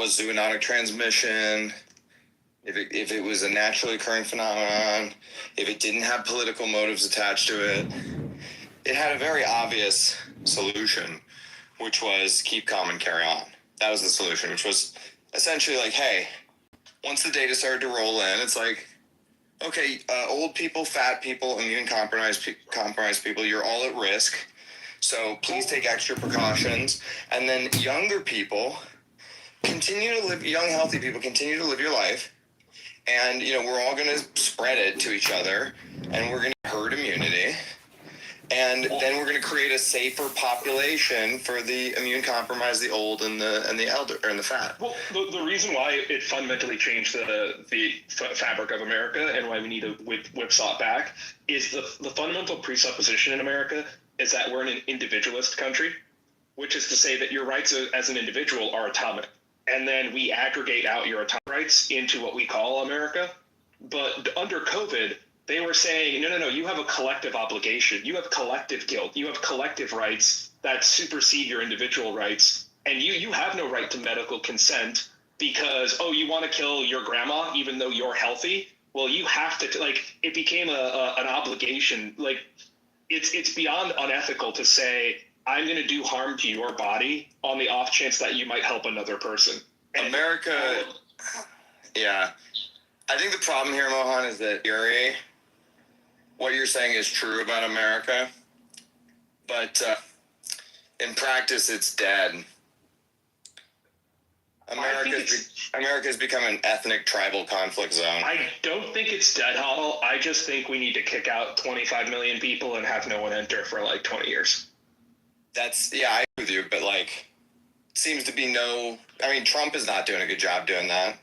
was zoonotic transmission, if it was a naturally occurring phenomenon, if it didn't have political motives attached to it, it had a very obvious solution, which was keep calm and carry on. That was the solution, which was essentially like, hey, once the data started to roll in, it's like, okay, old people, fat people, immune-compromised people, you're all at risk. So please take extra precautions. And then younger people, young, healthy people, continue to live your life. And, we're all going to spread it to each other. And we're going to herd immunity. And then we're going to create a safer population for the immune-compromised, the old, and the elder, and the fat. Well, the reason why it fundamentally changed the fabric of America and why we need to whipsaw it back is the fundamental presupposition in America is that we're an individualist country, which is to say that your rights as an individual are atomic. And then we aggregate out your atomic rights into what we call America. But under COVID, they were saying, no, you have a collective obligation. You have collective guilt. You have collective rights that supersede your individual rights. And you have no right to medical consent because, you want to kill your grandma even though you're healthy? Well, you have to, it became an obligation. It's beyond unethical to say, I'm going to do harm to your body on the off chance that you might help another person. And America, yeah. I think the problem here, Mohan, is that what you're saying is true about America, but in practice, it's dead. America's become an ethnic tribal conflict zone. I don't think it's dead, Huddle. I just think we need to kick out 25 million people and have no one enter for 20 years. I agree with you, but seems to be Trump is not doing a good job doing that.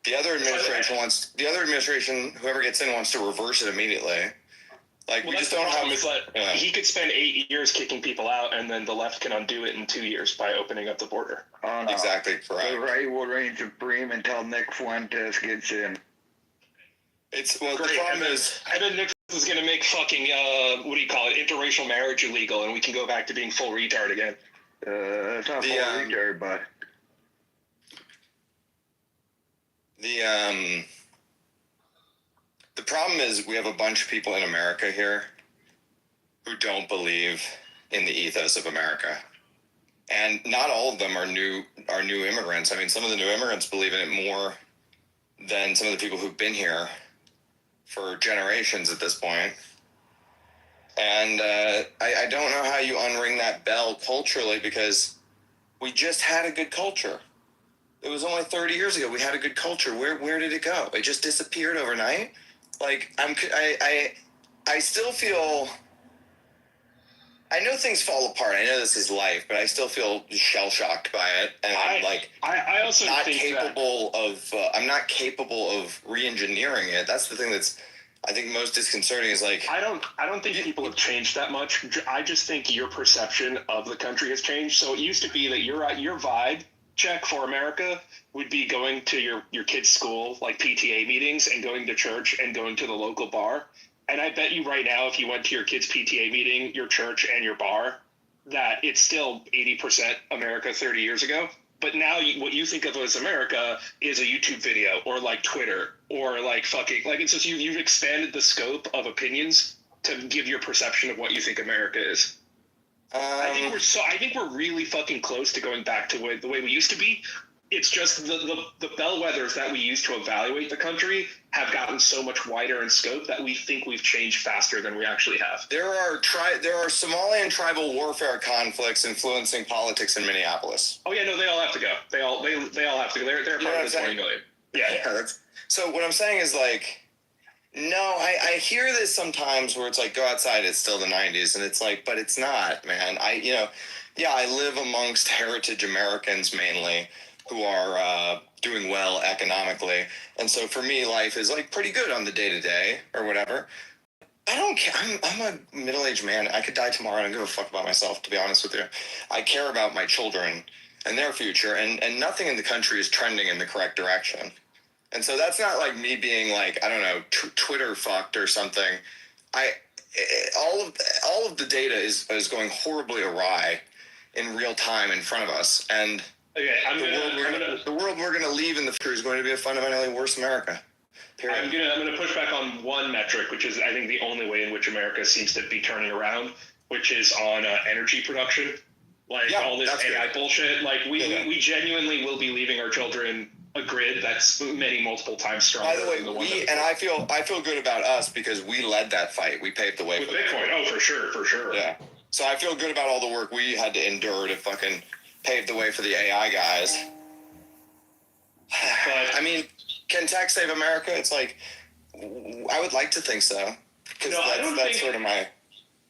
The other administration, whoever gets in, wants to reverse it immediately. We just don't have. He could spend 8 years kicking people out, and then the left can undo it in 2 years by opening up the border. Oh, no. Exactly correct. The right will reign supreme until Nick Fuentes gets in. The problem is, and then Nick is going to make fucking interracial marriage illegal, and we can go back to being full retard again. It's not full retard, but. The problem is we have a bunch of people in America here who don't believe in the ethos of America. And not all of them are new immigrants. Some of the new immigrants believe in it more than some of the people who've been here for generations at this point. And I don't know how you unring that bell culturally, because we just had a good culture. It was only 30 years ago we had a good culture. Where did it go? It just disappeared overnight. I still feel, I know things fall apart. I know this is life, but I still feel shell-shocked by it. And I also not think capable of, I'm not capable of re-engineering it. That's the thing that's, I think, most disconcerting is I don't think people have changed that much. I just think your perception of the country has changed. So it used to be that your vibe check for America would be going to your kid's school, PTA meetings, and going to church and going to the local bar. And I bet you right now, if you went to your kid's PTA meeting, your church, and your bar, that it's still 80% America 30 years ago. But now what you think of as America is a YouTube video or Twitter or it's just you've expanded the scope of opinions to give your perception of what you think America is. I think we're really fucking close to going back to the way we used to be. It's just the bellwethers that we use to evaluate the country have gotten so much wider in scope that we think we've changed faster than we actually have. There are Somalian tribal warfare conflicts influencing politics in Minneapolis. Oh yeah, no, they all have to go. They all have to go. They're part of the 20 million. Yeah. So what I'm saying is no, I hear this sometimes where it's go outside, it's still the 90s, and it's but it's not, man. I live amongst heritage Americans mainly who are doing well economically. And so for me, life is pretty good on the day-to-day or whatever. I don't care. I'm a middle-aged man. I could die tomorrow. I don't give a fuck about myself, to be honest with you. I care about my children and their future, and nothing in the country is trending in the correct direction. And so that's not me being Twitter fucked or something. All of the data is going horribly awry in real time in front of us. And Okay, The world we're gonna leave in the future is going to be a fundamentally worse America. I'm gonna push back on one metric, which is I think the only way in which America seems to be turning around, which is on energy production. Like all this AI bullshit. Like we genuinely will be leaving our children a grid that's multiple times stronger. By the way, I feel good about us because we led that fight. We paved the way with Bitcoin. Oh, for sure. Yeah. So I feel good about all the work we had to endure to fucking pave the way for the AI guys. But I mean, can tech save America? It's like I would like to think so because that's sort of my.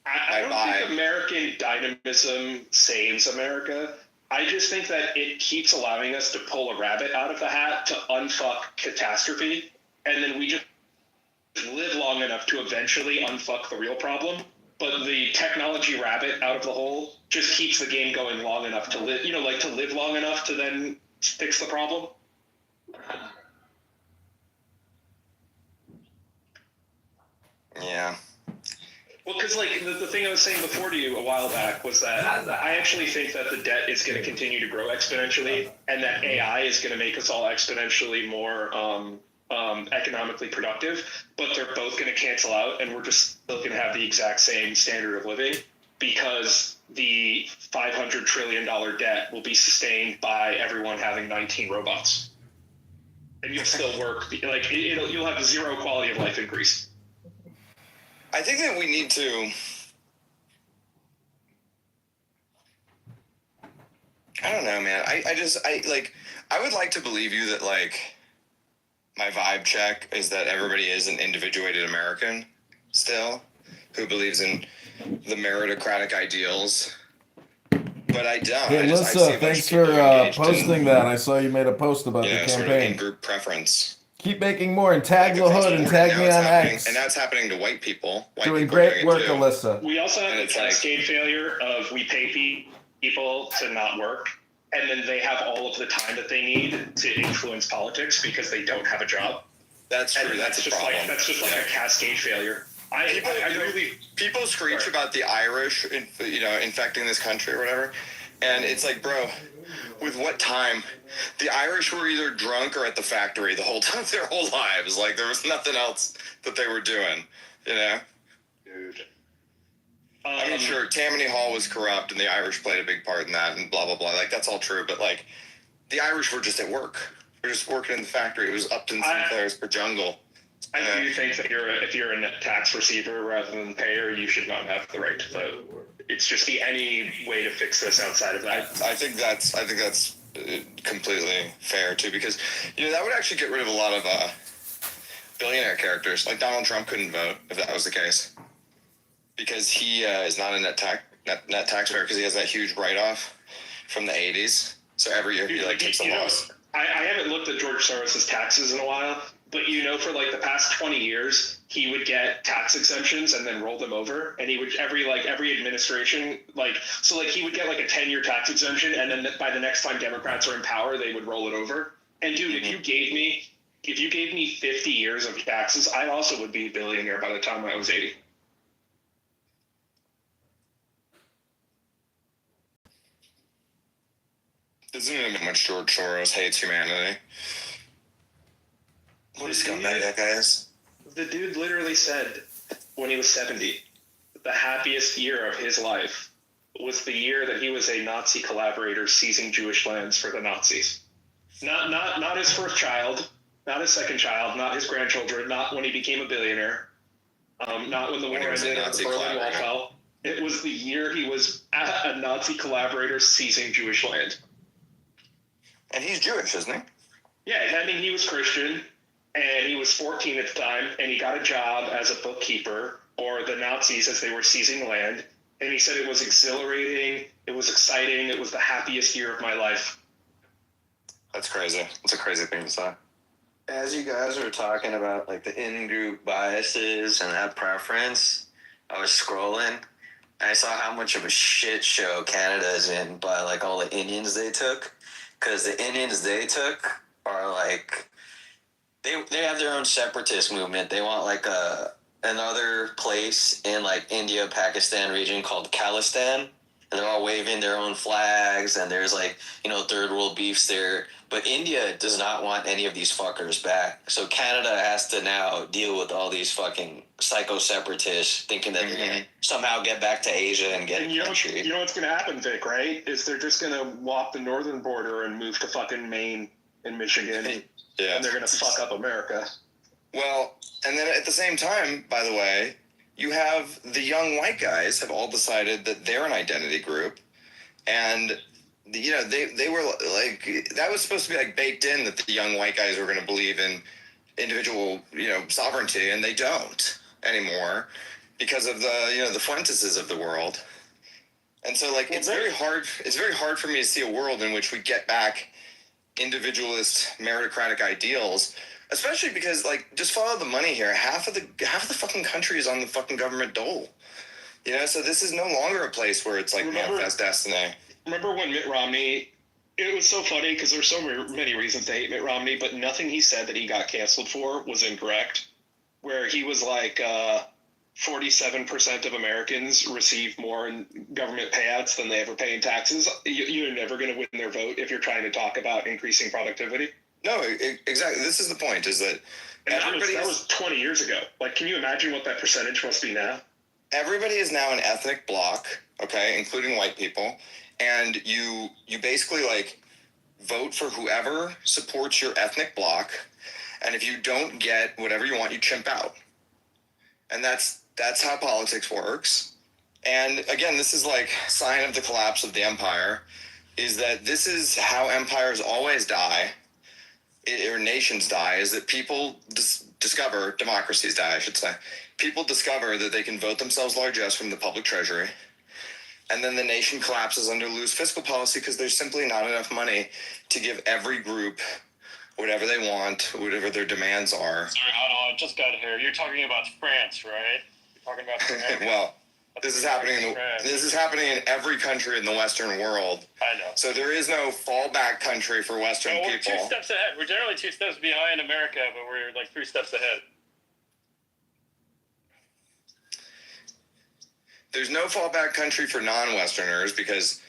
I don't think American dynamism saves America. I just think that it keeps allowing us to pull a rabbit out of the hat to unfuck catastrophe, and then we just live long enough to eventually unfuck the real problem. But the technology rabbit out of the hole just keeps the game going long enough to live, to live long enough to then fix the problem. Yeah. Well, because the thing I was saying before to you a while back was that I actually think that the debt is going to continue to grow exponentially, and that AI is going to make us all exponentially more economically productive. But they're both going to cancel out, and we're just still going to have the exact same standard of living because the $500 trillion debt will be sustained by everyone having 19 robots, and you'll still work. You'll have zero quality of life increase. I think that we need to. I don't know, man. I would like to believe you that my vibe check is that everybody is an individuated American still who believes in the meritocratic ideals. But I don't. Hey, Alyssa, thanks for posting that. I saw you made a post about the campaign. Sort of in-group preference. Keep making more and tag the hood and tag me on X. And now it's happening to white people. Doing great work, Alyssa. We also have the cascade failure of we pay people to not work, and then they have all of the time that they need to influence politics because they don't have a job. That's true. That's a problem. That's just a cascade failure. People screech about the Irish, infecting this country or whatever, and it's like, bro, with what time? The Irish were either drunk or at the factory the whole time, their whole lives. Like there was nothing else that they were doing, Dude. I mean, sure, Tammany Hall was corrupt, and the Irish played a big part in that, and blah blah blah. Like that's all true, but the Irish were just at work. They're just working in the factory. It was Upton Sinclair's for Jungle. I do think that if you're a net tax receiver rather than payer, you should not have the right to vote. It's just any way to fix this outside of that. I think that's completely fair too, because that would actually get rid of a lot of billionaire characters. Like Donald Trump couldn't vote if that was the case, because he is not a net taxpayer because he has that huge write-off from the 80s. So every year he takes a loss. I haven't looked at George Soros' taxes in a while, but for the past 20 years, he would get tax exemptions and then roll them over. And he would every administration, he would get a 10-year tax exemption. And then by the next time Democrats are in power, they would roll it over. And dude, if you gave me 50 years of taxes, I also would be a billionaire by the time I was 80. Doesn't it how much George Soros hates humanity? What a scumbag that guy is. The dude literally said when he was 70, the happiest year of his life was the year that he was a Nazi collaborator seizing Jewish lands for the Nazis. Not his first child, not his second child, not his grandchildren, not when he became a billionaire, not when the war ended and the Berlin Wall fell. It was the year he was a Nazi collaborator seizing Jewish land. And he's Jewish, isn't he? Yeah, I mean, he was Christian, and he was 14 at the time, and he got a job as a bookkeeper for the Nazis as they were seizing land, and he said it was exhilarating, it was exciting, it was the happiest year of my life. That's crazy. It's a crazy thing to say. As you guys were talking about the in-group biases and that preference, I was scrolling, and I saw how much of a shit show Canada is in by all the Indians they took. Because the Indians they took are they have their own separatist movement. They want another place in India, Pakistan region called Khalistan, and and they're all waving their own flags, and there's like, third world beefs there. But India does not want any of these fuckers back. So Canada has to now deal with all these fucking psycho separatists thinking that they're going to somehow get back to Asia and get a country. You know what's going to happen, Vic, right? Is they're just going to walk the northern border and move to fucking Maine and Michigan. Yeah. And they're going to fuck up America. Well, and then at the same time, by the way, you have the young white guys have all decided that they're an identity group, and they were like, that was supposed to be like baked in that the young white guys were going to believe in individual sovereignty, and they don't anymore because of the Fuenteses of the world. And so like it's very hard for me to see a world in which we get back individualist meritocratic ideals, especially because like just follow the money here. Half of the fucking country is on the fucking government dole. So this is no longer a place where it's like manifest destiny. Remember when Mitt Romney, it was so funny because there's so many reasons to hate Mitt Romney, but nothing he said that he got canceled for was incorrect. Where he was like, 47% of Americans receive more in government payouts than they ever pay in taxes. You're never going to win their vote if you're trying to talk about increasing productivity. No, exactly. This is the point, is that that was 20 years ago. Like, can you imagine what that percentage must be now? Everybody is now an ethnic bloc, okay, including white people. And you basically like vote for whoever supports your ethnic bloc, and if you don't get whatever you want, you chimp out. And that's how politics works. And again, this is like sign of the collapse of the empire, is that this is how empires always die, or nations die, is that people discover, democracies die, I should say. People discover that they can vote themselves largesse from the public treasury. And then the nation collapses under loose fiscal policy because there's simply not enough money to give every group whatever they want, whatever their demands are. Sorry, hold on, I just got here. You're talking about France, right? You're talking about France. Well, this is happening in every country in the Western world. I know. So there is no fallback country for Western we're people. 2 steps ahead. We're generally 2 steps behind America, but we're like 3 steps ahead. There's no fallback country for non-Westerners because,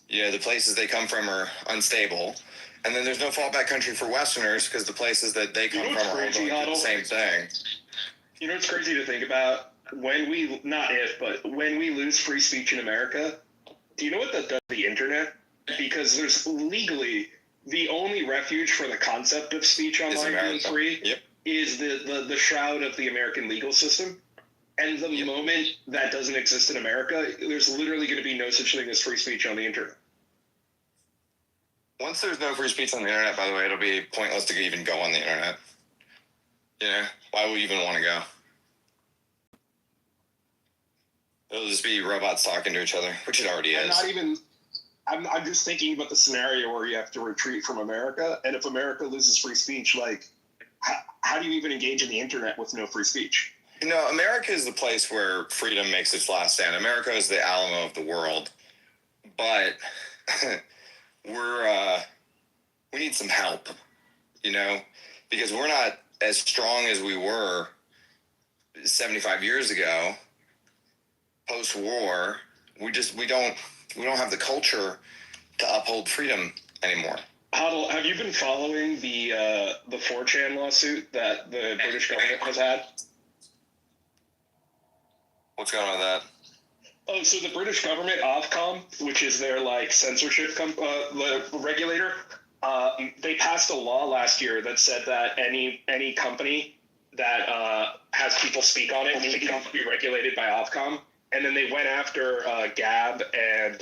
the places they come from are unstable. And then there's no fallback country for Westerners because the places that they come from are all going through the same thing. You know what's crazy to think about? When we lose free speech in America, do you know what that does to the internet? Because there's legally the only refuge for the concept of speech online being free is the shroud of the American legal system. And the moment that doesn't exist in America, there's literally going to be no such thing as free speech on the internet. Once there's no free speech on the internet, by the way, it'll be pointless to even go on the internet. Why would you even want to go? It'll just be robots talking to each other, which it already is. I'm just thinking about the scenario where you have to retreat from America, and if America loses free speech, like, how do you even engage in the internet with no free speech? America is the place where freedom makes its last stand. America is the Alamo of the world. But we need some help, because we're not as strong as we were 75 years ago, post-war. We don't have the culture to uphold freedom anymore. Huddle, have you been following the 4chan lawsuit that the British government has had? What's going on with that? Oh, so the British government, Ofcom, which is their censorship regulator, they passed a law last year that said that any company that has people speak on it needs to be regulated by Ofcom. And then they went after Gab and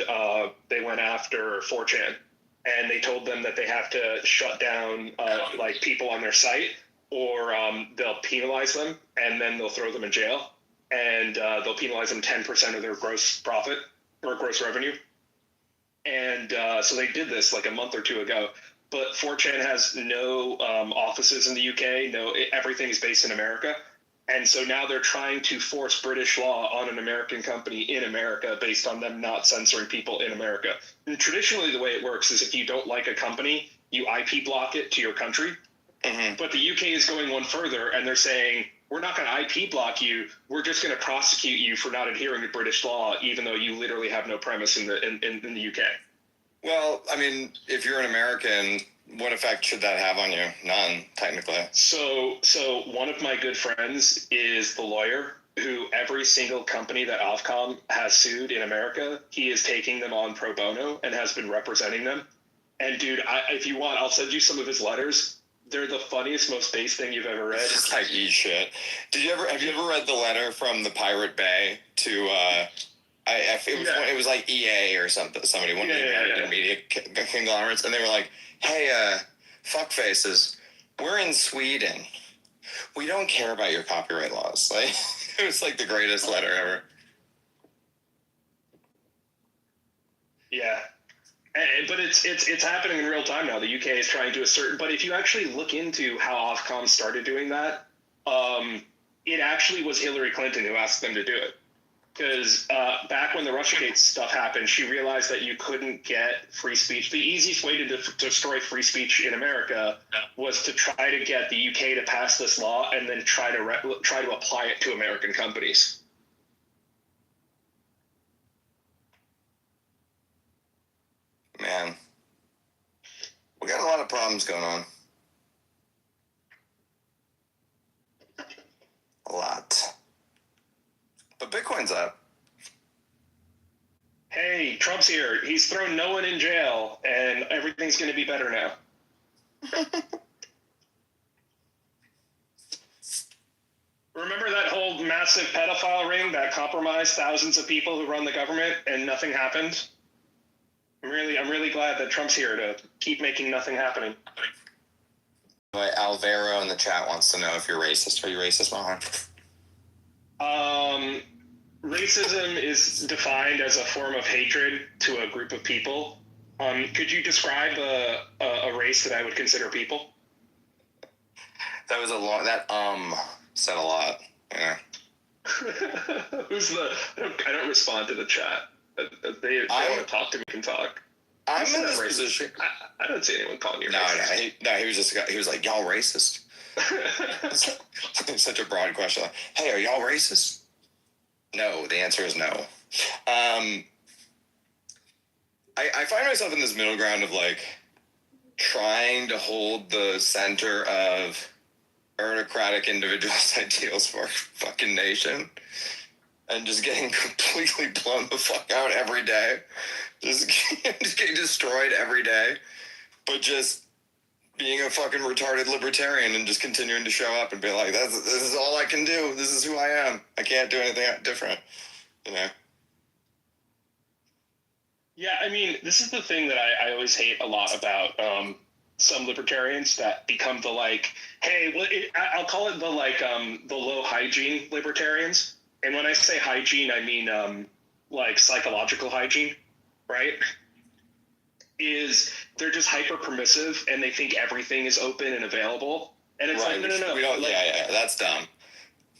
they went after 4chan, and they told them that they have to shut down people on their site, or they'll penalize them and then they'll throw them in jail. And they'll penalize them 10% of their gross profit or gross revenue. And so they did this like a month or two ago. But 4chan has no offices in the UK. Everything is based in America. And so now they're trying to force British law on an American company in America based on them not censoring people in America. And traditionally, the way it works is if you don't like a company, you IP block it to your country. Mm-hmm. But the UK is going one further, and they're saying, we're not going to IP block you. We're just going to prosecute you for not adhering to British law, even though you literally have no premise in the UK. Well, I mean, if you're an American, what effect should that have on you? None, technically. So one of my good friends is the lawyer who every single company that Ofcom has sued in America, he is taking them on pro bono and has been representing them. And dude, if you want, I'll send you some of his letters. They're the funniest, most base thing you've ever read. It's like shit. Have you ever read the letter from the Pirate Bay to it was like EA or something, somebody, one of the American media conglomerates, and they were like, hey, fuck faces, we're in Sweden. We don't care about your copyright laws. Like, it was like the greatest letter ever. Yeah. But it's happening in real time now. The UK is trying to assert, but if you actually look into how Ofcom started doing that, it actually was Hillary Clinton who asked them to do it. Because back when the Russiagate stuff happened, she realized that you couldn't get free speech. The easiest way to destroy free speech in America was to try to get the UK to pass this law and then try to apply it to American companies. Man, we got a lot of problems going on. A lot. But Bitcoin's up. Hey, Trump's here. He's thrown no one in jail, and everything's going to be better now. Remember that whole massive pedophile ring that compromised thousands of people who run the government, and nothing happened? I'm really glad that Trump's here to keep making nothing happening. Alvaro in the chat wants to know if you're racist. Are you racist, Mohan? Racism is defined as a form of hatred to a group of people. Could you describe a race that I would consider people? That was said a lot. Yeah. I don't respond to the chat. They want to talk to me, can talk. I'm in this position. I don't see anyone calling you racist. racist. He was like, y'all racist? It's such a broad question. Like, hey, are y'all racist? No, the answer is no. I find myself in this middle ground of like trying to hold the center of autocratic individualist ideals for our fucking nation and just getting completely blown the fuck out every day. Just getting destroyed every day. But just being a fucking retarded libertarian and just continuing to show up and be like, this is all I can do. This is who I am. I can't do anything different, you know? Yeah, I mean, this is the thing that I always hate a lot about some libertarians that become the like, hey, I'll call it the low hygiene libertarians. And when I say hygiene, I mean like psychological hygiene, right? Is they're just hyper permissive and they think everything is open and available. And it's right. like, no. We don't, yeah, that's dumb.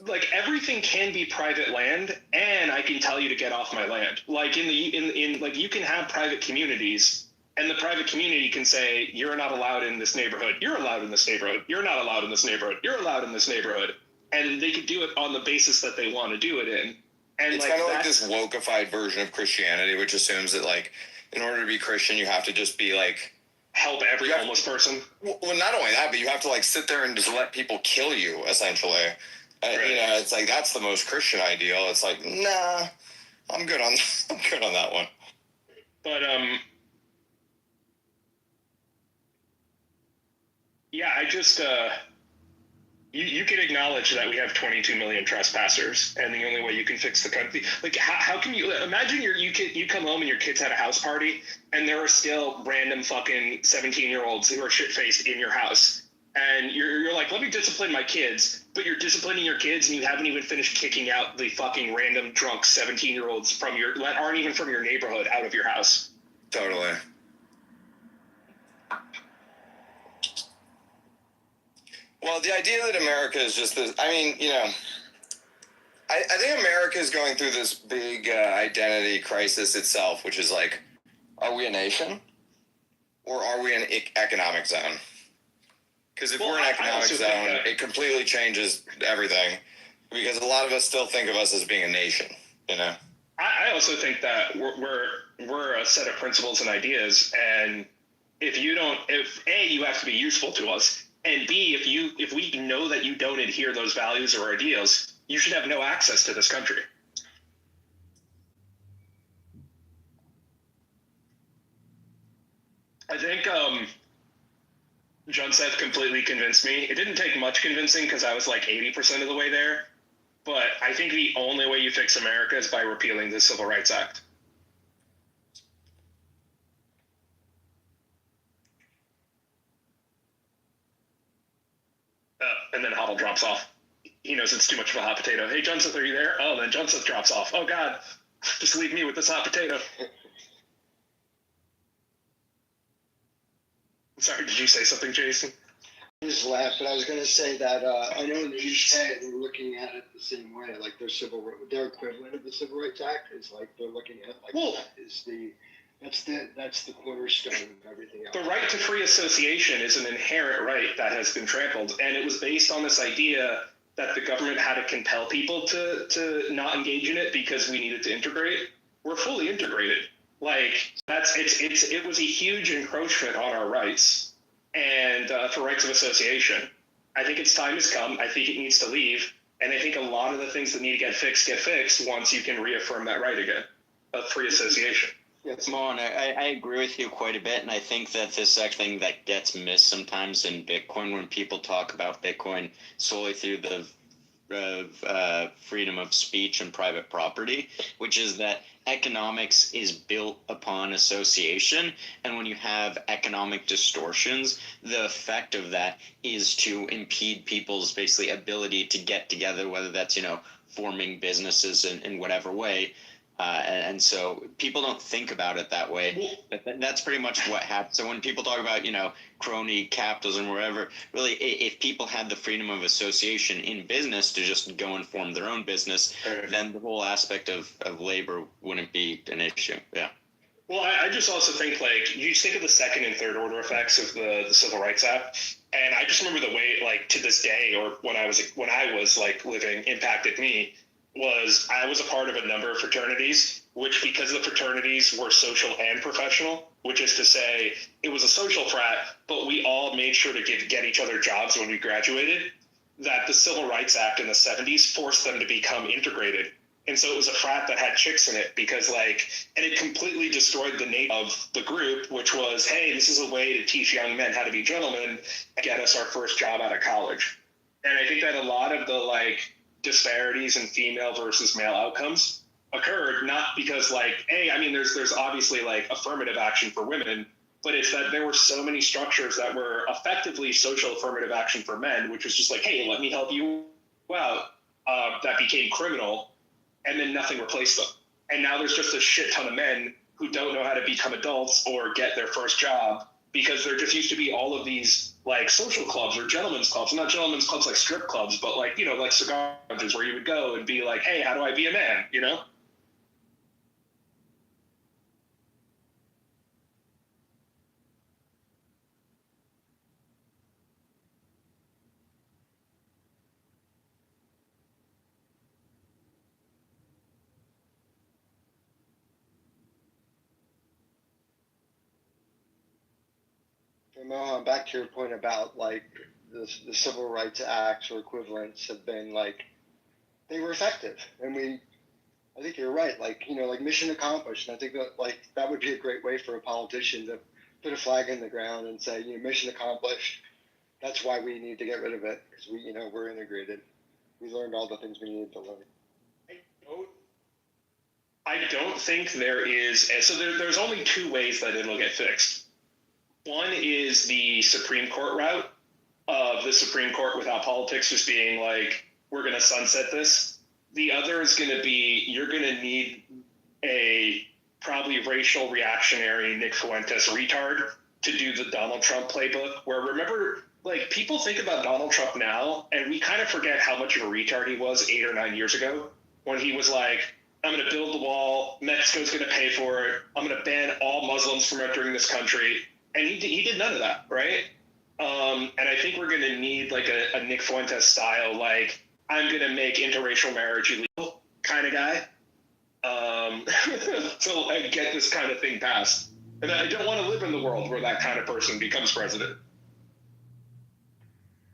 Like everything can be private land, and I can tell you to get off my land. Like in like you can have private communities, and the private community can say you're not allowed in this neighborhood. You're allowed in this neighborhood. You're not allowed in this neighborhood. You're allowed in this neighborhood, and they could do it on the basis that they want to do it in. And it's kind of like this wokeified version of Christianity, which assumes that like in order to be Christian, you have to just be like help every homeless person. Well, not only that, but you have to like sit there and just let people kill you, essentially. Right. You know, it's like that's the most Christian ideal. It's like, nah, I'm good on that one. But yeah, I just you can acknowledge that we have 22 million trespassers, and the only way you can fix the country, like how can you imagine you come home and your kids had a house party, and there are still random fucking 17-year-olds who are shit-faced in your house. And you're like, let me discipline my kids, but you're disciplining your kids and you haven't even finished kicking out the fucking random drunk 17-year-olds that aren't even from your neighborhood out of your house. Totally. Well, the idea that America is just this, I mean, you know, I think America is going through this big identity crisis itself, which is like, are we a nation or are we an economic zone? Because if Well, we're an I economic also think zone, that- it completely changes everything. Because a lot of us still think of us as being a nation, you know? I also think that we're a set of principles and ideas, and if you have to be useful to us, and B, if we know that you don't adhere those values or ideals, you should have no access to this country. I think John Seth completely convinced me. It didn't take much convincing because I was like 80% of the way there. But I think the only way you fix America is by repealing the Civil Rights Act. And then Huddle drops off. He knows it's too much of a hot potato. Hey, John Seth, are you there? Oh, then John Seth drops off. Oh, God. Just leave me with this hot potato. Sorry, did you say something, Jason? I just laughed, but I was going to say that I know that you said we're looking at it the same way, like their equivalent of the Civil Rights Act is like they're looking at like that is that's the cornerstone of everything else. The right to free association is an inherent right that has been trampled, and it was based on this idea that the government had to compel people to not engage in it because we needed to integrate. We're fully integrated. Like it was a huge encroachment on our rights and for rights of association. I think its time has come. I think it needs to leave, and I think a lot of the things that need to get fixed once you can reaffirm that right again of free association. Yes. Moan, I agree with you quite a bit, and I think that this is a thing that gets missed sometimes in Bitcoin when people talk about Bitcoin solely through the freedom of speech and private property, which is that economics is built upon association, and when you have economic distortions, the effect of that is to impede people's basically ability to get together, whether that's forming businesses in whatever way. And so people don't think about it that way, but that's pretty much what happens. So when people talk about, crony capitalism or whatever, really, if people had the freedom of association in business to just go and form their own business, then the whole aspect of labor wouldn't be an issue. Yeah. Well, I just also think, like, you think of the second and third order effects of the Civil Rights Act, and I just remember the way, like, to this day, or when I was like living, impacted me. I was a part of a number of fraternities, which, because the fraternities were social and professional, which is to say it was a social frat, but we all made sure to get each other jobs when we graduated, that the Civil Rights Act in the 70s forced them to become integrated. And so it was a frat that had chicks in it because, and it completely destroyed the name of the group, which was, hey, this is a way to teach young men how to be gentlemen and get us our first job out of college. And I think that a lot of the, disparities in female versus male outcomes occurred not because there's obviously affirmative action for women, but it's that there were so many structures that were effectively social affirmative action for men, which was just like, hey, let me help you out, that became criminal, and then nothing replaced them. And now there's just a shit ton of men who don't know how to become adults or get their first job because there just used to be all of these social clubs or gentlemen's clubs, not gentlemen's clubs like strip clubs, but like cigar lounges where you would go and be like, hey, how do I be a man? Mohan, back to your point about the Civil Rights Acts or equivalents have been they were effective, and I think you're right. Mission accomplished. And I think that that would be a great way for a politician to put a flag in the ground and say, mission accomplished. That's why we need to get rid of it because we're integrated. We learned all the things we needed to learn. I don't think there is. So there's only two ways that it'll get fixed. One is the Supreme Court route of the Supreme Court without politics just being we're going to sunset this. The other is going to be you're going to need a probably racial reactionary Nick Fuentes retard to do the Donald Trump playbook where, remember, people think about Donald Trump now and we kind of forget how much of a retard he was 8 or 9 years ago when he was like, I'm going to build the wall, Mexico's going to pay for it, I'm going to ban all Muslims from entering this country. And he did none of that, right? And I think we're going to need like a Nick Fuentes style, like I'm going to make interracial marriage illegal kind of guy to like, get this kind of thing passed. And I don't want to live in the world where that kind of person becomes president.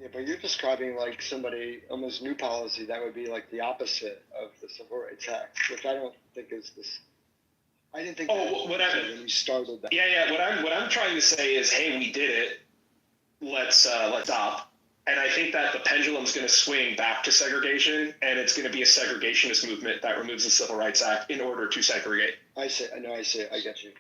Yeah, but you're describing like somebody almost new policy that would be like the opposite of the Civil Rights Act, which I don't think is this. I didn't think that when you started that. Yeah. What I'm trying to say is, hey, we did it. Let's stop. And I think that the pendulum's going to swing back to segregation, and it's going to be a segregationist movement that removes the Civil Rights Act in order to segregate. I see. I know. I see. I get you.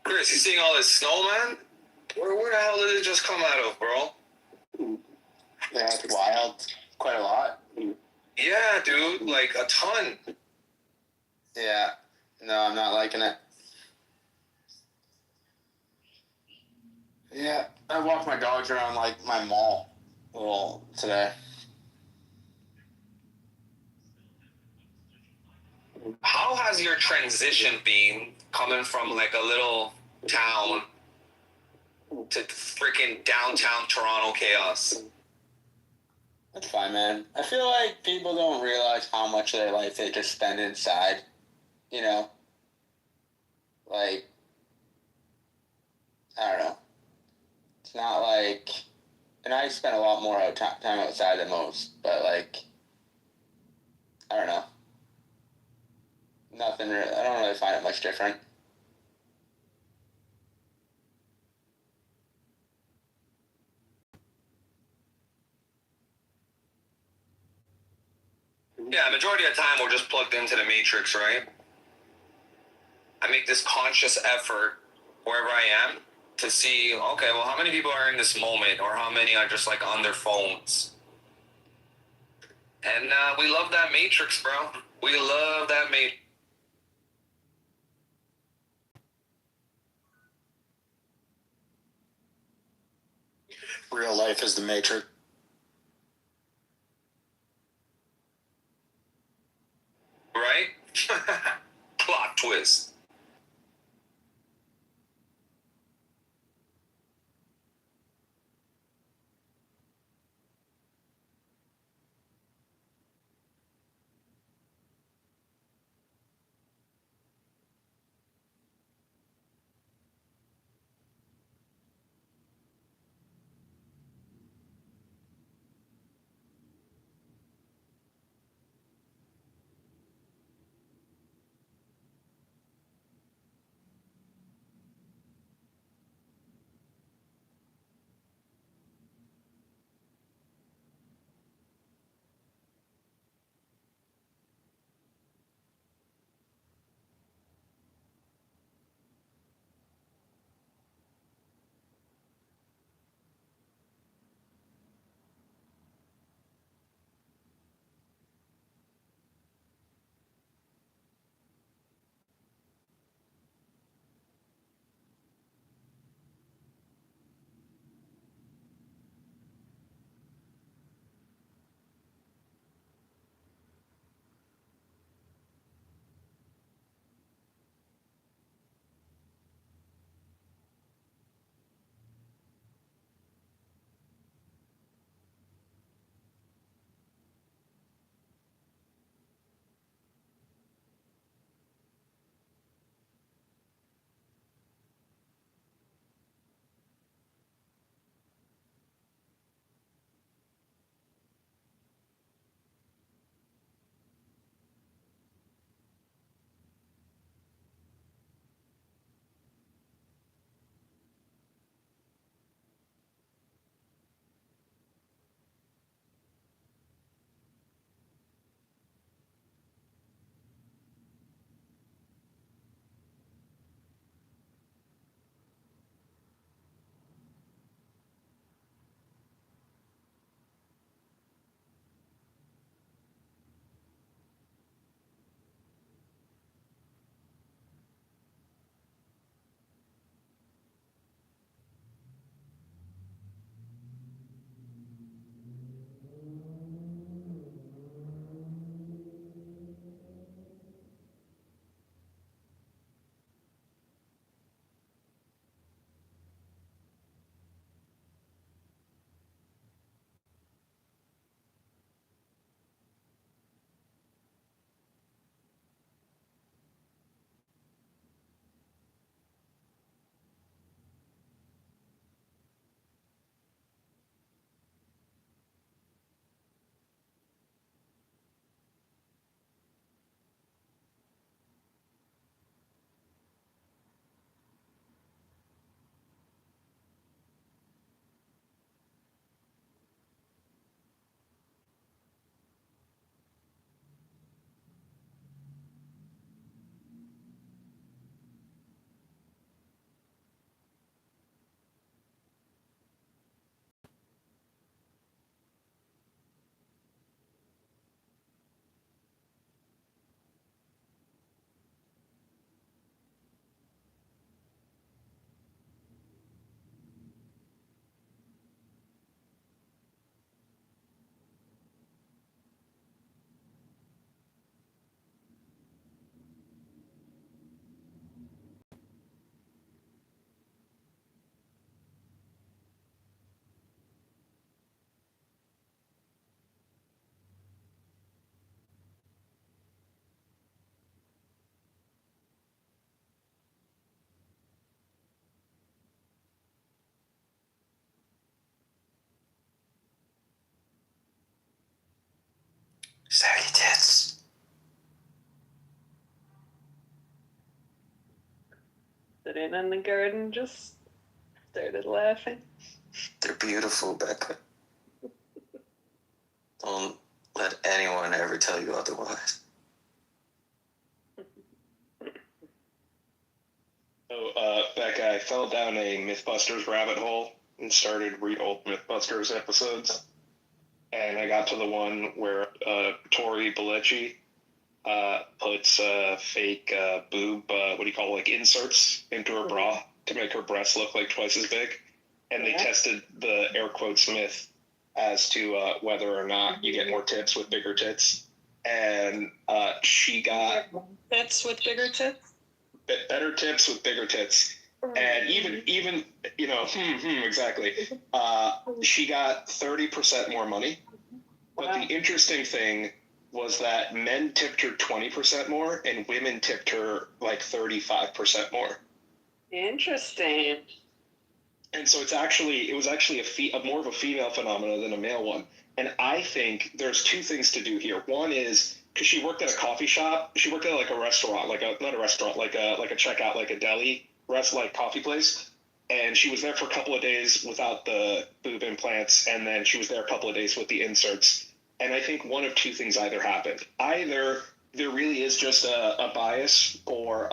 Chris, you seeing all this snow, man? Where the hell did it just come out of, bro? Yeah, it's wild. Quite a lot. Yeah, dude, like a ton. Yeah. No, I'm not liking it. Yeah, I walked my dogs around like my mall a little today. How has your transition been coming from like a little town to freaking downtown Toronto chaos? That's fine, man. I feel like people don't realize how much of their life they just spend inside. You know? Like, I don't know. It's not like, and I spend a lot more time outside than most, but like, I don't know. Nothing really, I don't really find it much different. Yeah, majority of the time we're just plugged into the matrix, right? I make this conscious effort wherever I am to see, okay, well, how many people are in this moment, or how many are just like on their phones? And we love that matrix, bro. We love that matrix. Real life is the Matrix. Right? Plot twist. sitting in the garden, just started laughing. They're beautiful, Becca. Don't let anyone ever tell you otherwise. So, Becca, I fell down a Mythbusters rabbit hole and started read old Mythbusters episodes. And I got to the one where Tori Belleci puts fake boob, what do you call it, like inserts into her bra to make her breasts look like twice as big. And they tested the air quotes myth as to whether or not you get more tips with bigger tits. And she got Tits with bigger tits? better tips with bigger tits. And even you know, exactly. She got 30% more money. But the interesting thing was that men tipped her 20% more and women tipped her like 35% more. Interesting. And so it was actually a more of a female phenomenon than a male one. And I think there's two things to do here. One is because she worked at a coffee shop. She worked at like a restaurant, not a restaurant, like a checkout, like a deli, like coffee place. And she was there for a couple of days without the boob implants, and then she was there a couple of days with the inserts. And I think one of two things either happened. Either there really is just a bias for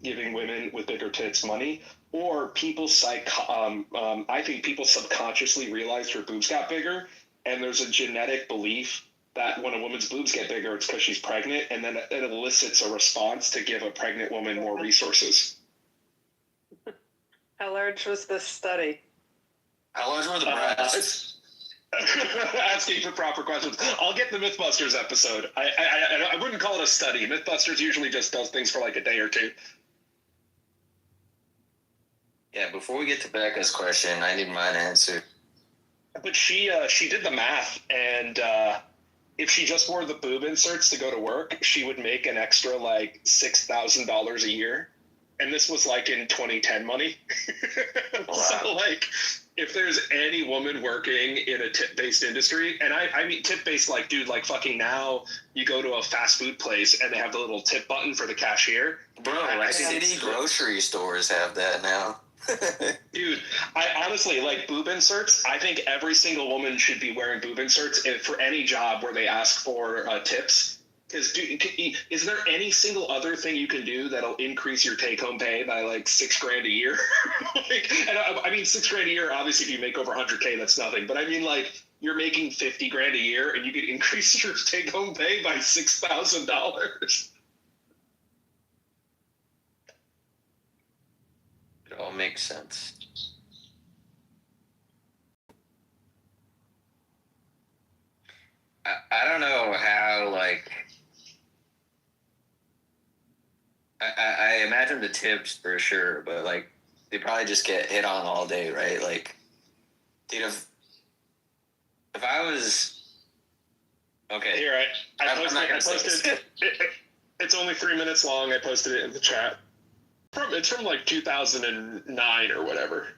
giving women with bigger tits money, or I think people subconsciously realized her boobs got bigger, and there's a genetic belief that when a woman's boobs get bigger, it's because she's pregnant, and then it elicits a response to give a pregnant woman more resources. How large was this study? How large were the breasts? Asking for proper questions. I'll get the Mythbusters episode. I wouldn't call it a study. Mythbusters usually just does things for like a day or two. Yeah, before we get to Becca's question, I need mine answered. But she did the math, and if she just wore the boob inserts to go to work, she would make an extra like $6,000 a year. And this was like in 2010 money. Wow. So like, if there's any woman working in a tip-based industry, and I mean tip-based, like, dude, like fucking now you go to a fast food place and they have the little tip button for the cashier. Bro, like city grocery stores have that now. Dude, I honestly, like, boob inserts, I think every single woman should be wearing boob inserts for any job where they ask for tips. Because, dude, is there any single other thing you can do that'll increase your take-home pay by like $6,000 a year? I mean, $6,000 a year. Obviously, if you make over $100K, that's nothing. But I mean, like, you're making $50,000 a year, and you could increase your take-home pay by $6,000. It all makes sense. I don't know how, like, I imagine the tips for sure, but like they probably just get hit on all day, right? Like, dude, if I was okay, here I posted. It's only 3 minutes long. I posted it in the chat. It's from like 2009 or whatever.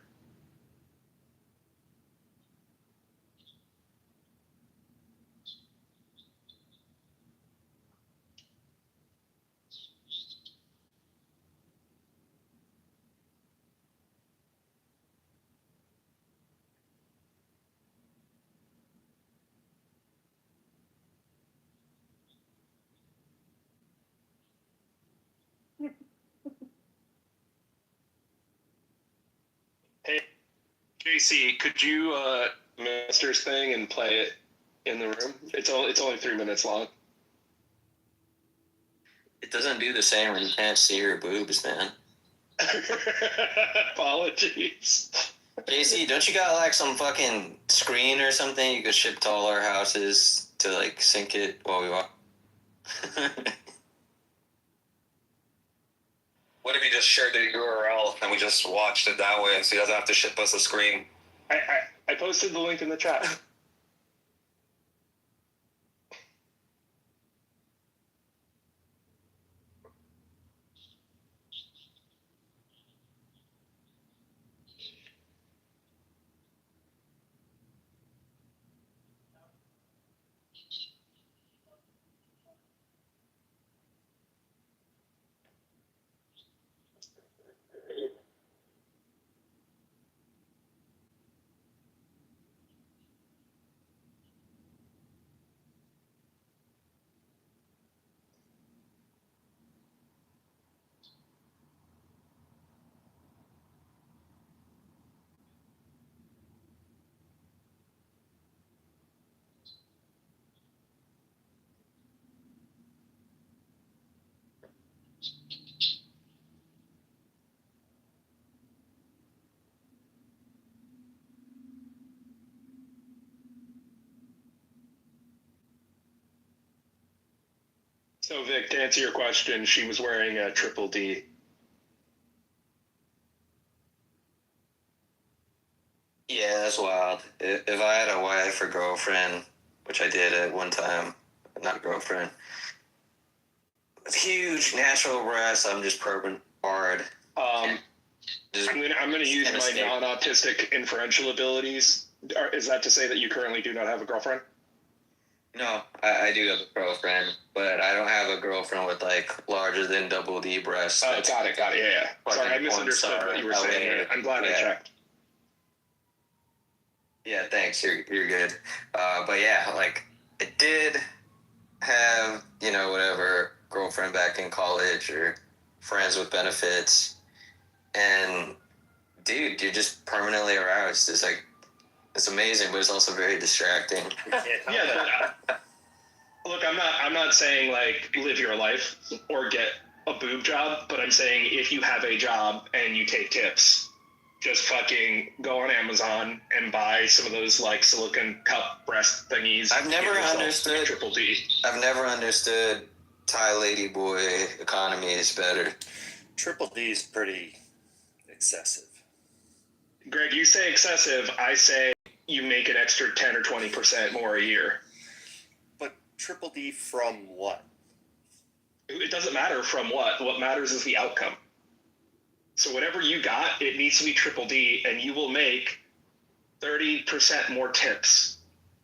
Hey, JC, could you Masters thing and play it in the room? It's only 3 minutes long. It doesn't do the same when you can't see your boobs, man. Apologies. JC, don't you got like some fucking screen or something you could ship to all our houses to like sync it while we walk? What if you just shared the URL and we just watched it that way, so he doesn't have to ship us a screen? I posted the link in the chat. So Vic, to answer your question, she was wearing a triple D. Yeah, that's wild. If I had a wife or girlfriend, which I did at one time, not girlfriend, with huge natural breasts, I'm just probing hard. I'm gonna use kinda my stay- non-autistic inferential abilities. Is that to say that you currently do not have a girlfriend? No, I do have a girlfriend, but I don't have a girlfriend with like larger than double D breasts. Oh, got it. Yeah. Sorry, I Fucking misunderstood porn what you were star saying. LA. I'm glad I Yeah. checked. Yeah, thanks. You're good. But yeah, like I did have, whatever girlfriend back in college or friends with benefits, and dude, you're just permanently aroused. It's amazing, but it's also very distracting. Yeah, but look, I'm not saying like live your life or get a boob job, but I'm saying if you have a job and you take tips, just fucking go on Amazon and buy some of those like silicone cup breast thingies. I've never Get yourself understood triple D. I've never understood Thai lady boy economy is better. Triple D is pretty excessive. Greg, you say excessive. I say you make an extra 10 or 20% more a year. But triple D from what? It doesn't matter from what. What matters is the outcome. So whatever you got, it needs to be triple D, and you will make 30% more tips,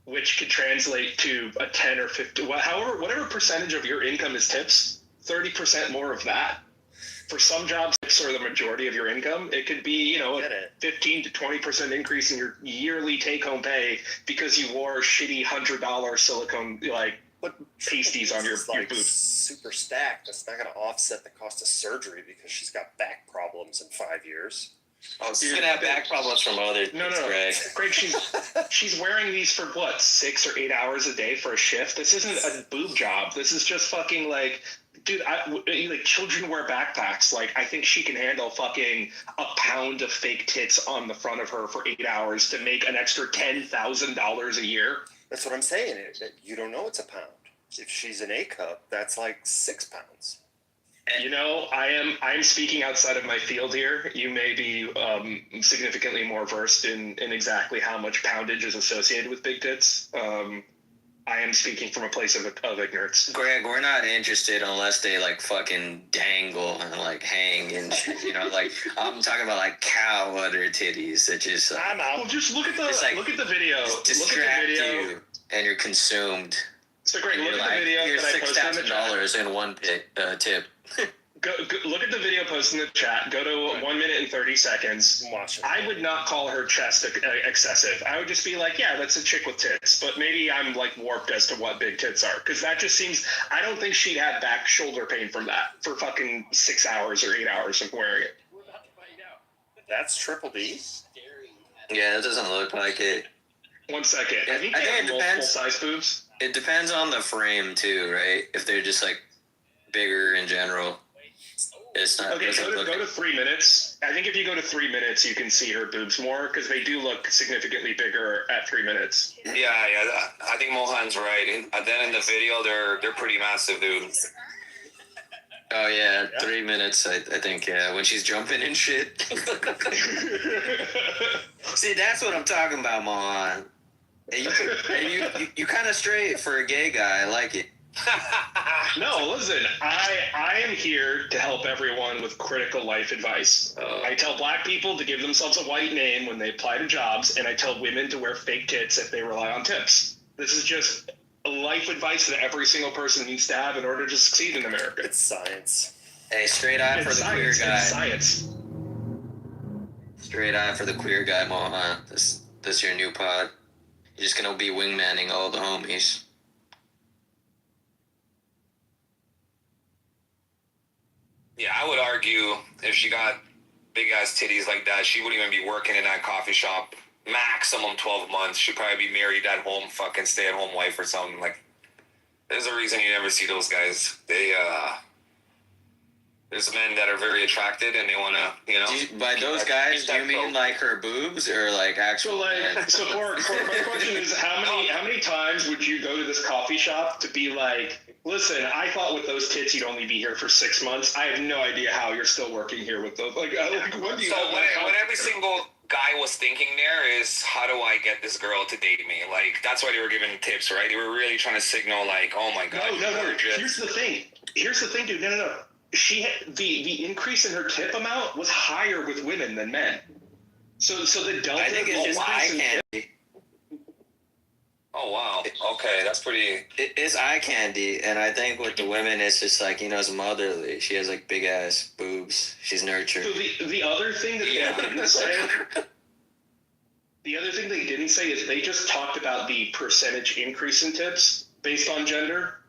which could translate to a 10 or 50, whatever percentage of your income is tips, 30% more of that. For some jobs, tips are the majority of your income. It could be, a 15 to 20% increase in your yearly take-home pay because you wore shitty $100 silicone pasties on your boobs. Super stacked. That's not going to offset the cost of surgery because she's got back problems in 5 years. Oh, she's gonna have back problems from other things, No. Greg. Greg, she's wearing these for what, 6 or 8 hours a day for a shift? This isn't a boob job. This is just fucking dude, children wear backpacks. I think she can handle fucking a pound of fake tits on the front of her for 8 hours to make an extra $10,000 a year. That's what I'm saying. You don't know it's a pound. If she's an A cup, that's like 6 pounds. I'm speaking outside of my field here. You may be significantly more versed in exactly how much poundage is associated with big tits. I am speaking from a place of ignorance. Greg, we're not interested unless they fucking dangle and hang and shit. I'm talking about cow udder titties that just I'm out. Well, just look at the video. distract you and you're consumed. So Greg, look at the video Here's that I posted in the chat. $6,000 in one tip. Go, look at the video posted in the chat. Go to 1 minute and 30 seconds. Watch it. I would not call her chest excessive. I would just be like, yeah, that's a chick with tits. But maybe I'm warped as to what big tits are. Because that just seems, I don't think she'd have back shoulder pain from that for fucking 6 hours or 8 hours of wearing it. That's triple D? Yeah, it doesn't look like it. 1 second. I think they have multiple size boobs. It depends on the frame too, right? If they're just bigger in general. It's not. Okay, go to 3 minutes. I think if you go to 3 minutes, you can see her boobs more because they do look significantly bigger at 3 minutes. Yeah. I think Mohan's right. And then in the video, they're pretty massive, dude. Oh yeah, 3 minutes. I think when she's jumping and shit. See, that's what I'm talking about, Mohan. And you kind of straight for a gay guy. I like it. No, listen, I am here to help everyone with critical life advice. I tell black people to give themselves a white name when they apply to jobs, and I tell women to wear fake tits if they rely on tips. This is just life advice that every single person needs to have in order to succeed in America. It's science. Hey, straight eye for the queer guy. It's science. Straight eye for the queer guy, Mohan. This your new pod. You're just gonna be wingmanning all the homies. Yeah, I would argue if she got big ass titties like that, she wouldn't even be working in that coffee shop. Maximum 12 months. She'd probably be married at home, fucking stay at home wife or something. There's a reason you never see those guys. There's men that are very attracted and they want to, you know. By those guys, do you mean like her boobs or like actual? So my question is, how many times would you go to this coffee shop to be like, listen, I thought with those tits you'd only be here for 6 months. I have no idea how you're still working here with those. Like what do you? So what every single guy was thinking there is, how do I get this girl to date me? Like, that's why they were giving tips, right? They were really trying to signal, like, oh my god. No. Here's the thing, dude. No. She had, the increase in her tip amount was higher with women than men. So the delta. I think it's just eye candy. Oh wow. Okay, that's pretty. It's eye candy, and I think with the women, it's just like, you know, it's motherly. She has like big ass boobs. She's nurtured. So the other thing that they didn't say. The other thing they didn't say is they just talked about the percentage increase in tips based on gender,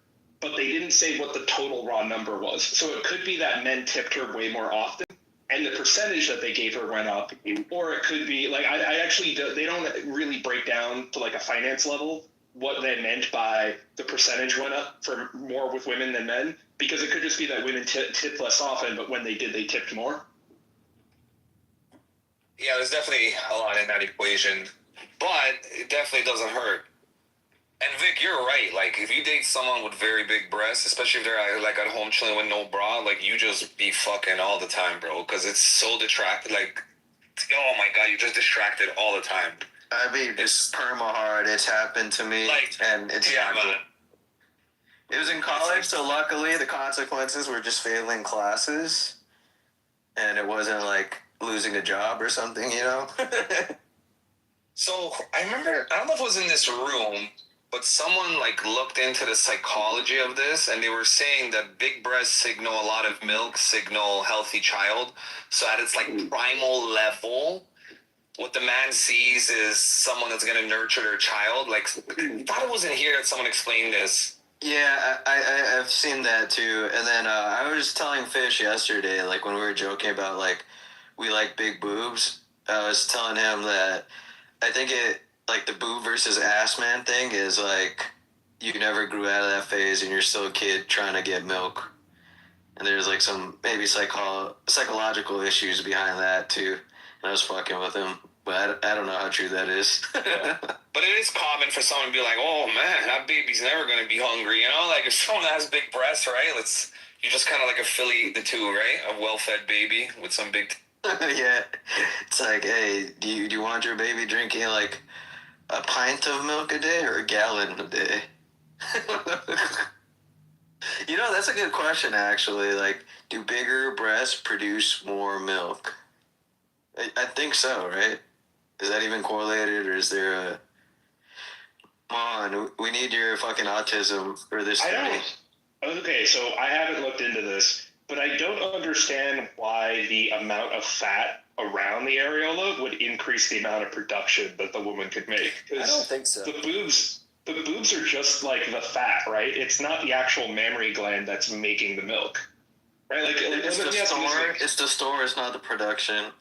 but they didn't say what the total raw number was. So it could be that men tipped her way more often, and the percentage that they gave her went up, or it could be like I actually they don't really break down to like a finance level what they meant by the percentage went up for more with women than men, because it could just be that women tip less often, but when they did, they tipped more. Yeah, there's definitely a lot in that equation, but it definitely doesn't hurt. And Vic, you're right. Like, if you date someone with very big breasts, especially if they're like at home chilling with no bra, like you just be fucking all the time, bro. Because it's so distracted. Like, oh my god, you're just distracted all the time. I mean, it's perma hard. It's happened to me, and it's man. It was in college, so luckily the consequences were just failing classes, and it wasn't like losing a job or something, you know. So I remember, I don't know if it was in this room, but someone like looked into the psychology of this, and they were saying that big breasts signal a lot of milk, signal healthy child. So at its like primal level, what the man sees is someone that's going to nurture their child. Like, I thought it wasn't here that someone explained this. Yeah, I've seen that too. And then I was telling Fish yesterday, like when we were joking about like we like big boobs, I was telling him that I think it, like the boob versus ass man thing is like you never grew out of that phase and you're still a kid trying to get milk. And there's like some maybe psychological issues behind that too. And I was fucking with him, but I don't know how true that is. But it is common for someone to be like, oh man, that baby's never going to be hungry, you know? Like if someone has big breasts, right? You just kind of like affiliate the two, right? A well-fed baby with some big... Yeah. It's like, hey, do you want your baby drinking like a pint of milk a day or a gallon a day? You know, that's a good question, actually. Like, do bigger breasts produce more milk? I think so, right? Is that even correlated, or is there a... Come on, we need your fucking autism for this study. Okay, so I haven't looked into this, but I don't understand why the amount of fat around the areola would increase the amount of production that the woman could make. I don't think so. The boobs are just like the fat, right? It's not the actual mammary gland that's making the milk, right? Like it's the store. It's the store. It's not the production.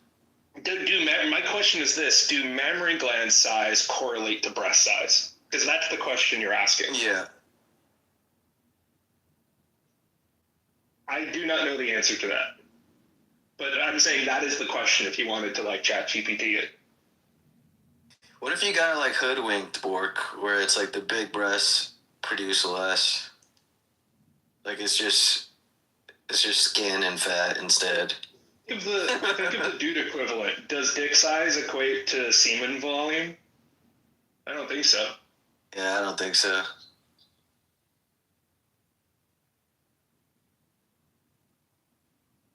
My question is this: do mammary gland size correlate to breast size? Because that's the question you're asking. Yeah. I do not know the answer to that. But I'm saying that is the question if you wanted to like chat GPT it. What if you got like hoodwinked, Bork, where it's like the big breasts produce less? Like it's just skin and fat instead. Think of the dude equivalent. Does dick size equate to semen volume? I don't think so. Yeah, I don't think so.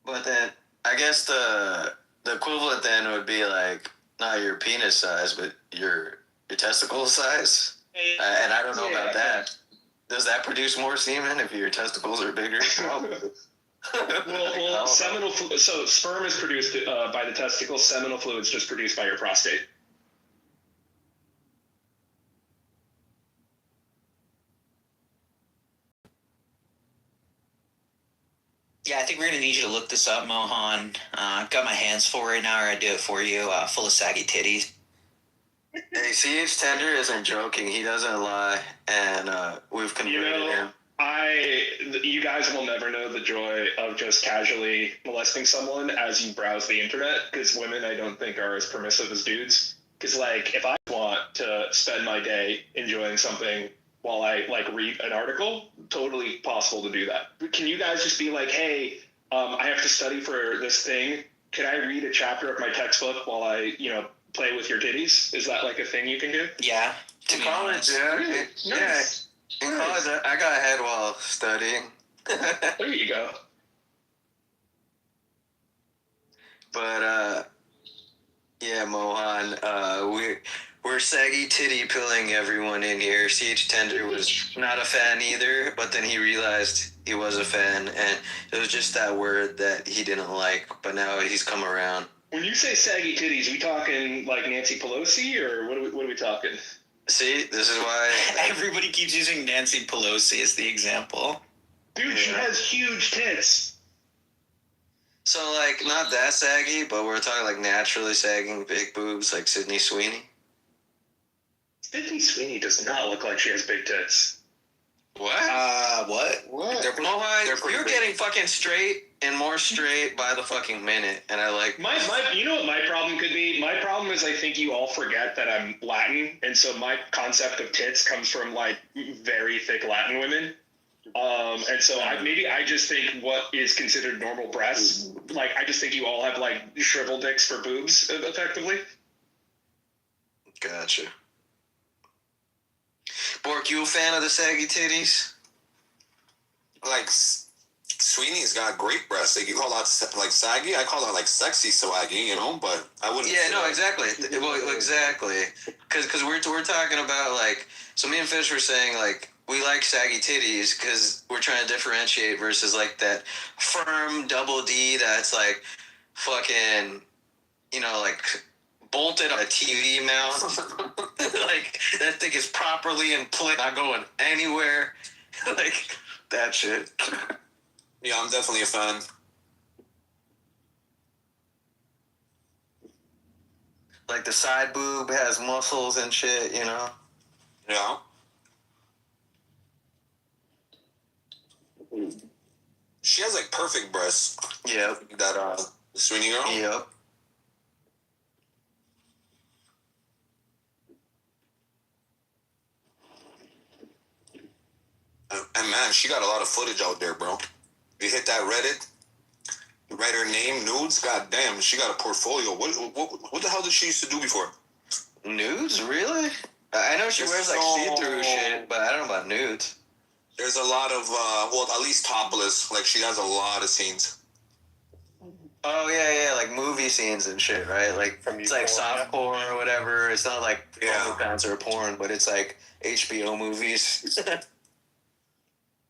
But then I guess the equivalent then would be like not your penis size, but your testicle size. And I don't know about that. Does that produce more semen if your testicles are bigger? Well, seminal fluid. So sperm is produced by the testicles. Seminal fluid is just produced by your prostate. Yeah, I think we're going to need you to look this up, Mohan. I've got my hands full right now, or I'd do it for you, full of saggy titties. Hey, CH Tender isn't joking. He doesn't lie, and we've converted him. You guys will never know the joy of just casually molesting someone as you browse the internet, because women, I don't think, are as permissive as dudes. Because, like, if I want to spend my day enjoying something while I, like, read an article, totally possible to do that. Can you guys just be like, hey, I have to study for this thing. Can I read a chapter of my textbook while I, play with your titties? Is that, like, a thing you can do? Yeah. In college, yeah. Really? Yeah. Nice. In college, I got ahead while studying. There you go. But, yeah, Mohan, we're saggy titty pilling everyone in here. CH Tender was not a fan either, but then he realized he was a fan, and it was just that word that he didn't like, but now he's come around. When you say saggy titties, we talking like Nancy Pelosi, or what are we talking? See, this is why Everybody keeps using Nancy Pelosi as the example. Dude, she has huge tits. So, like, not that saggy, but we're talking, like, naturally sagging big boobs, like Sydney Sweeney. Sydney Sweeney does not look like she has big tits. What? What? You're getting fucking straight and more straight by the fucking minute, and I like... You know what my problem could be? My problem is I think you all forget that I'm Latin, and so my concept of tits comes from, like, very thick Latin women. And so I just think what is considered normal breasts, like, I just think you all have, like, shriveled dicks for boobs, effectively. Gotcha. Bork, you a fan of the saggy titties? Like, Sweeney's got great breasts. Like, you call that, like, saggy? I call that, like, sexy swaggy, but I wouldn't... Yeah, no, exactly. Well, exactly. Because we're talking about, like... So me and Fish were saying, like, we like saggy titties because we're trying to differentiate versus, like, that firm double D that's, like, fucking, like, bolted on a TV mount. Like, that thing is properly in place, not going anywhere. Like, that shit. Yeah, I'm definitely a fan. Like, the side boob has muscles and shit, Yeah. She has, like, perfect breasts. Yep. That, Sweeney girl? Yep. And, man, she got a lot of footage out there, bro. If you hit that Reddit, you write her name, nudes, goddamn, she got a portfolio. What the hell did she used to do before? Nudes? Really? I know she wears, like, see-through shit, but I don't know about nudes. There's a lot of, at least topless. Like, she has a lot of scenes. Oh, yeah, like movie scenes and shit, right? Like, it's like soft porn or whatever. It's not like OnlyFans or porn, but it's like HBO movies.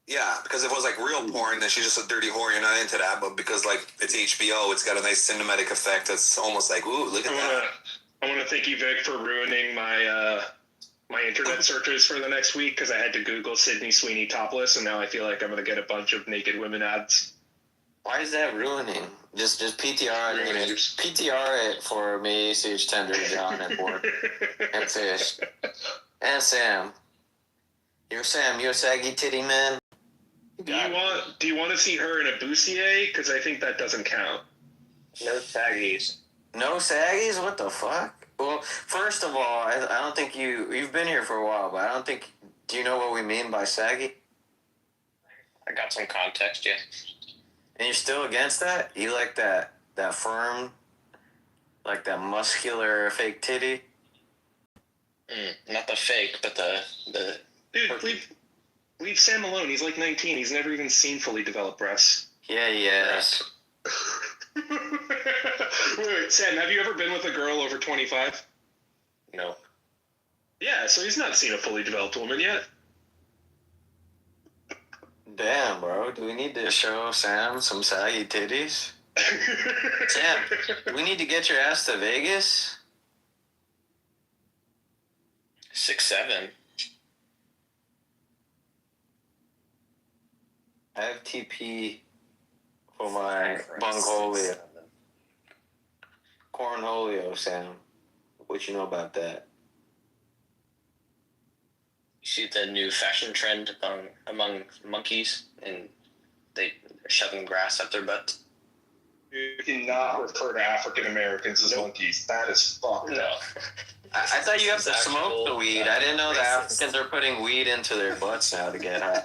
Yeah, because if it was, like, real porn, then she's just a dirty whore. You're not into that. But because, like, it's HBO, it's got a nice cinematic effect. It's almost like, ooh, look at that. I want to thank you, Vic, for ruining my my internet searches for the next week, because I had to Google Sydney Sweeney topless, and now I feel like I'm going to get a bunch of naked women ads. Why is that ruining? Just PTR it. PTR it for me, CH Tender, John, and Bork, and Fish, and Sam. You're a saggy titty man. Do you want to see her in a bustier? Because I think that doesn't count. No saggies. No saggies? What the fuck? Well, first of all, I don't think you've been here for a while, but I don't think... Do you know what we mean by saggy? I got some context, yeah. And you're still against that? You like that firm, like that muscular fake titty? Not the fake, but the Dude, leave Sam alone. He's like 19. He's never even seen fully developed breasts. Yeah, yes. Wait, Sam, have you ever been with a girl over 25? No. Yeah, so he's not seen a fully developed woman yet. Damn, bro. Do we need to show Sam some saggy titties? Sam, do we need to get your ass to Vegas? 6'7". I have TP for my Bungholio. Cornholio, Sam. What you know about that? see the new fashion trend among monkeys, and they're shoving grass up their butts. You cannot refer to African Americans as monkeys. That is fucked up. I thought you have to smoke actual, the weed. I didn't know that racist. Africans are putting weed into their butts now to get high.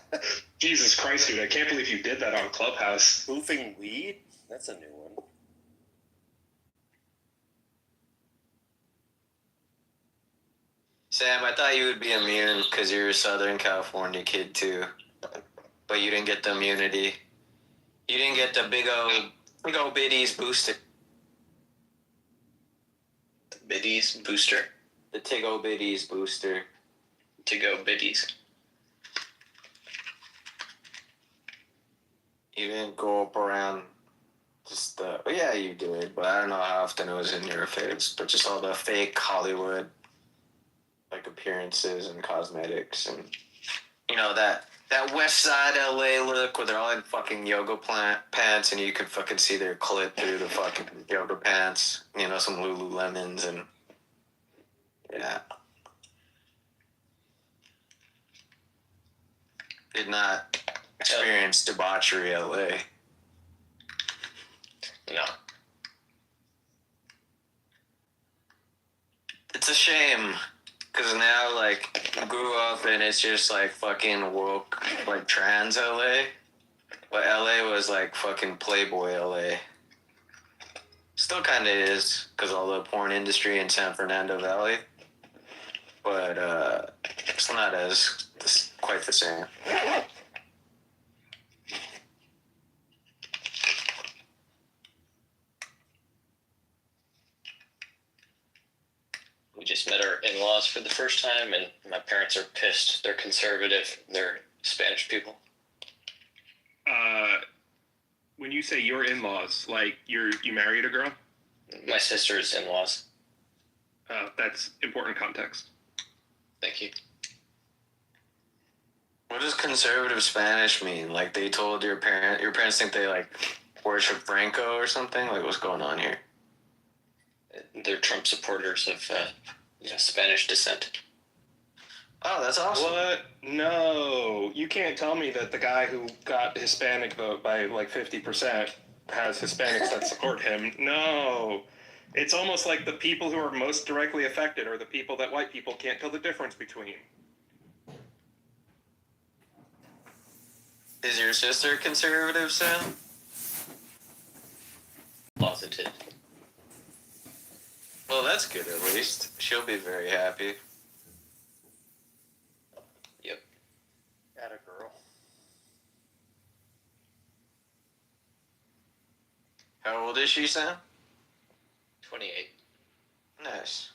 Jesus Christ, dude! I can't believe you did that on Clubhouse. Spoofing weed? That's a new one. Sam, I thought you would be immune because you're a Southern California kid too, but you didn't get the immunity. You didn't get the big old biddies booster. The biddies booster. The Tig-O biddies booster. To go biddies. You didn't go up around just the. Well, yeah, you did, but I don't know how often it was in your face. But just all the fake Hollywood, like appearances and cosmetics, and you know that West Side LA look where they're all in fucking yoga pants, and you could fucking see their clit through the fucking yoga pants. You know, some Lululemons and yeah. Did not experience debauchery LA. No. It's a shame, because now, like, I grew up and it's just, like, fucking woke, like, trans LA. But LA was, like, fucking Playboy LA. Still kind of is, because all the porn industry in San Fernando Valley. But, it's not quite the same. We just met our in-laws for the first time, and my parents are pissed. They're conservative. They're Spanish people. When you say your in-laws, like you married a girl? My sister's in-laws. That's important context. Thank you. What does conservative Spanish mean? Like, they told your parents think they, like, worship Franco or something? Like, what's going on here? They're Trump supporters of Spanish descent. Oh, that's awesome. What? No. You can't tell me that the guy who got Hispanic vote by like 50% has Hispanics that support him. No. It's almost like the people who are most directly affected are the people that white people can't tell the difference between. Is your sister conservative, Sam? Closeted. Well, that's good at least. She'll be very happy. Yep. At a girl. How old is she, Sam? 28. Nice.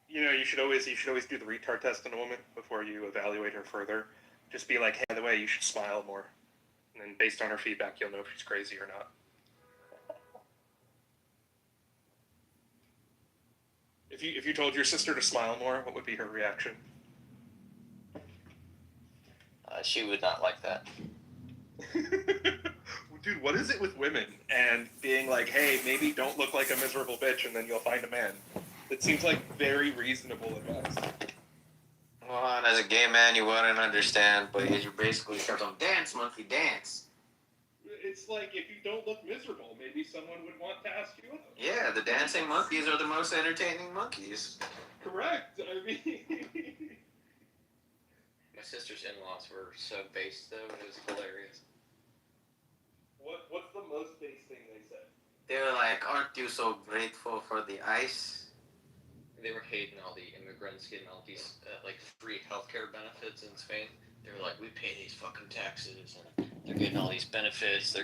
You know, you should always do the retard test on a woman before you evaluate her further. Just be like, hey, by the way, you should smile more. And then based on her feedback, you'll know if she's crazy or not. If you told your sister to smile more, what would be her reaction? She would not like that. Dude, what is it with women and being like, hey, maybe don't look like a miserable bitch and then you'll find a man? It seems like very reasonable advice. Well, as a gay man, you wouldn't understand, but you basically start on dance, monkey, dance. It's like, if you don't look miserable, maybe someone would want to ask you out. Yeah, the dancing monkeys are the most entertaining monkeys. Correct. I mean... My sister's in-laws were so based, though. It was hilarious. What's the most base thing they said? They were like, aren't you so grateful for the ice? They were hating all the immigrants getting all these free healthcare benefits in Spain. They were like, we pay these fucking taxes, and they're getting all these benefits. They're